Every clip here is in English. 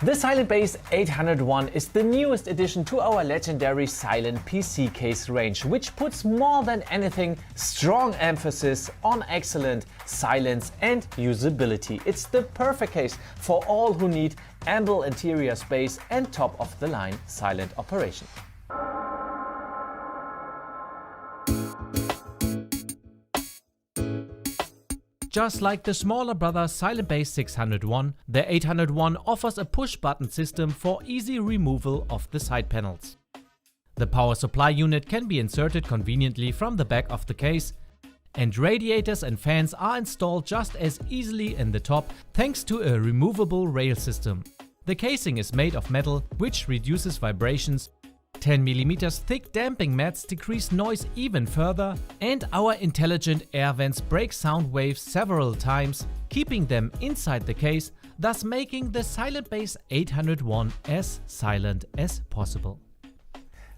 The Silent Base 801 is the newest addition to our legendary silent PC case range, which puts more than anything strong emphasis on excellent silence and usability. It's the perfect case for all who need ample interior space and top-of-the-line silent operation. Just like the smaller brother Silent Base 601, the 801 offers a push-button system for easy removal of the side panels. The power supply unit can be inserted conveniently from the back of the case, and radiators and fans are installed just as easily in the top thanks to a removable rail system. The casing is made of metal, which reduces vibrations. 10 mm thick damping mats decrease noise even further, and our intelligent air vents break sound waves several times, keeping them inside the case, thus making the Silent Base 801 as silent as possible.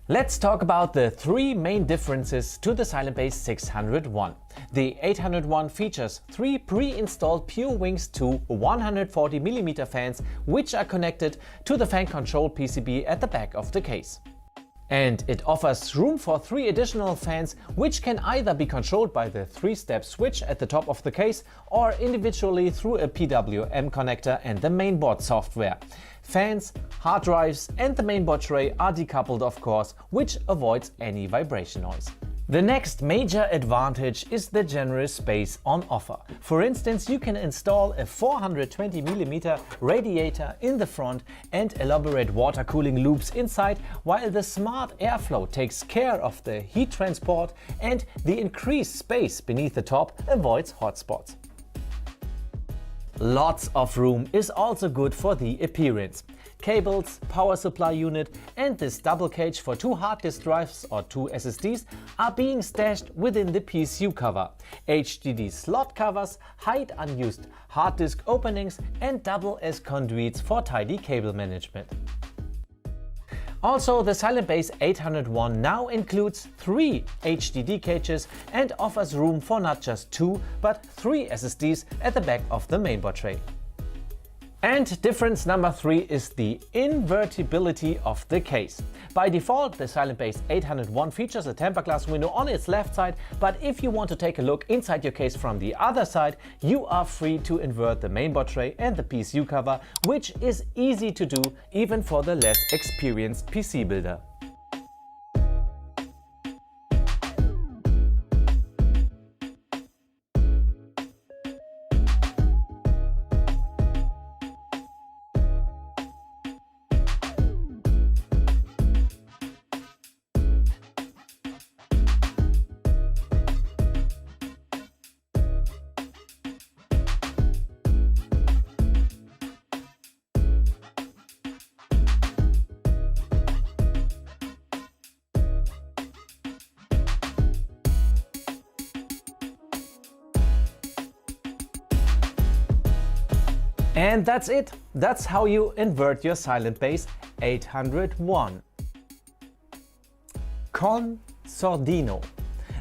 Let's talk about the three main differences to the Silent Base 601. The 801 features three pre-installed Pure Wings 2 140 mm fans, which are connected to the fan control PCB at the back of the case. And it offers room for three additional fans, which can either be controlled by the 3-step switch at the top of the case or individually through a PWM connector and the mainboard software. Fans, hard drives and the mainboard tray are decoupled, of course, which avoids any vibration noise. The next major advantage is the generous space on offer. For instance, you can install a 420 mm radiator in the front and elaborate water cooling loops inside, while the smart airflow takes care of the heat transport and the increased space beneath the top avoids hotspots. Lots of room is also good for the appearance. Cables, power supply unit and this double cage for 2 hard disk drives or 2 SSDs are being stashed within the PSU cover. HDD slot covers hide unused hard disk openings and double as conduits for tidy cable management. Also, the Silent Base 801 now includes 3 HDD cages and offers room for not just 2 but 3 SSDs at the back of the mainboard tray. And difference number 3 is the invertibility of the case. By default, the Silent Base 801 features a tempered glass window on its left side, but if you want to take a look inside your case from the other side, you are free to invert the mainboard tray and the PSU cover, which is easy to do even for the less experienced PC builder. And that's it. That's how you invert your Silent Base 801. Con sordino.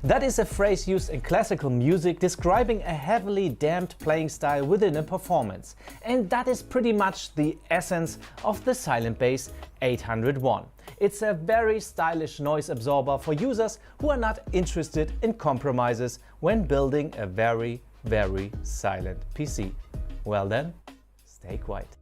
That is a phrase used in classical music describing a heavily damped playing style within a performance. And that is pretty much the essence of the Silent Base 801. It's a very stylish noise absorber for users who are not interested in compromises when building a very, very silent PC. Well then, stay quiet.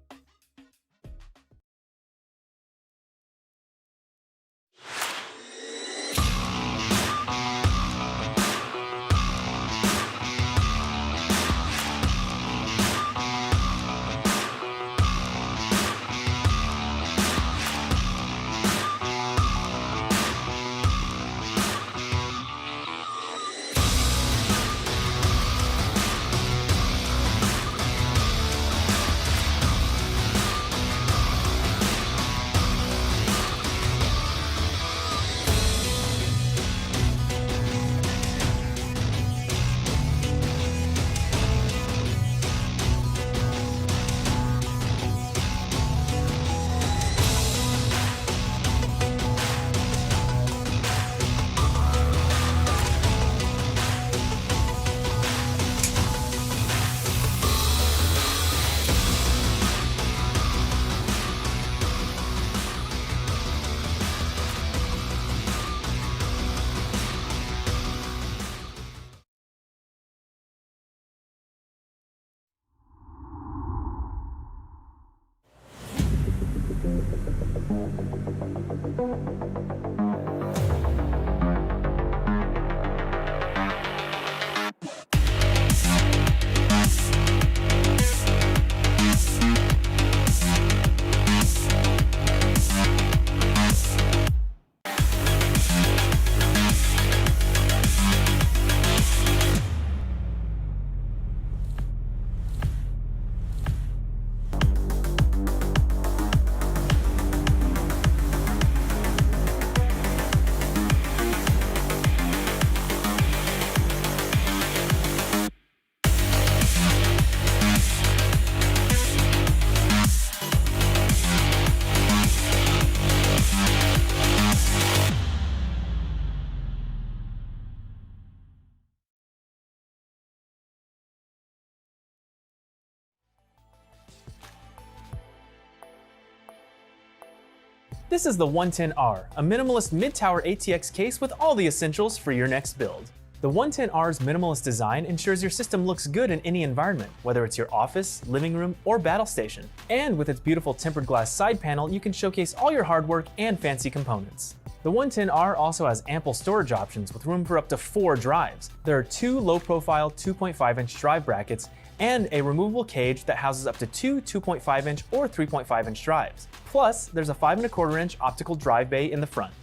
This is the 110R, a minimalist mid-tower ATX case with all the essentials for your next build. The 110R's minimalist design ensures your system looks good in any environment, whether it's your office, living room, or battle station. And with its beautiful tempered glass side panel, you can showcase all your hard work and fancy components. The 110R also has ample storage options with room for up to 4 drives. There are 2 low-profile 2.5-inch drive brackets and a removable cage that houses up to 2 2.5-inch or 3.5-inch drives. Plus, there's a 5¼ inch optical drive bay in the front.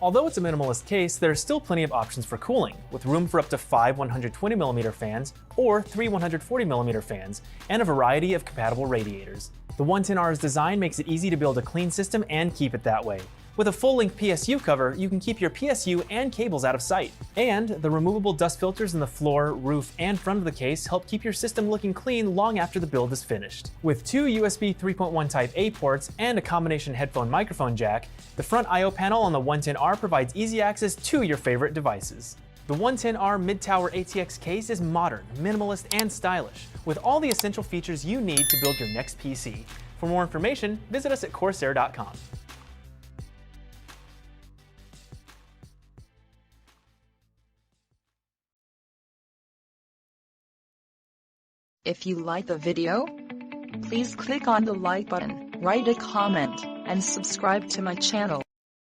Although it's a minimalist case, there are still plenty of options for cooling, with room for up to 5 120mm fans or 3 140mm fans, and a variety of compatible radiators. The 110R's design makes it easy to build a clean system and keep it that way. With a full-length PSU cover, you can keep your PSU and cables out of sight. And the removable dust filters in the floor, roof, and front of the case help keep your system looking clean long after the build is finished. With 2 USB 3.1 Type A ports and a combination headphone microphone jack, the front I/O panel on the 110R provides easy access to your favorite devices. The 110R mid-tower ATX case is modern, minimalist, and stylish, with all the essential features you need to build your next PC. For more information, visit us at Corsair.com. If you like the video, please click on the like button, write a comment, and subscribe to my channel.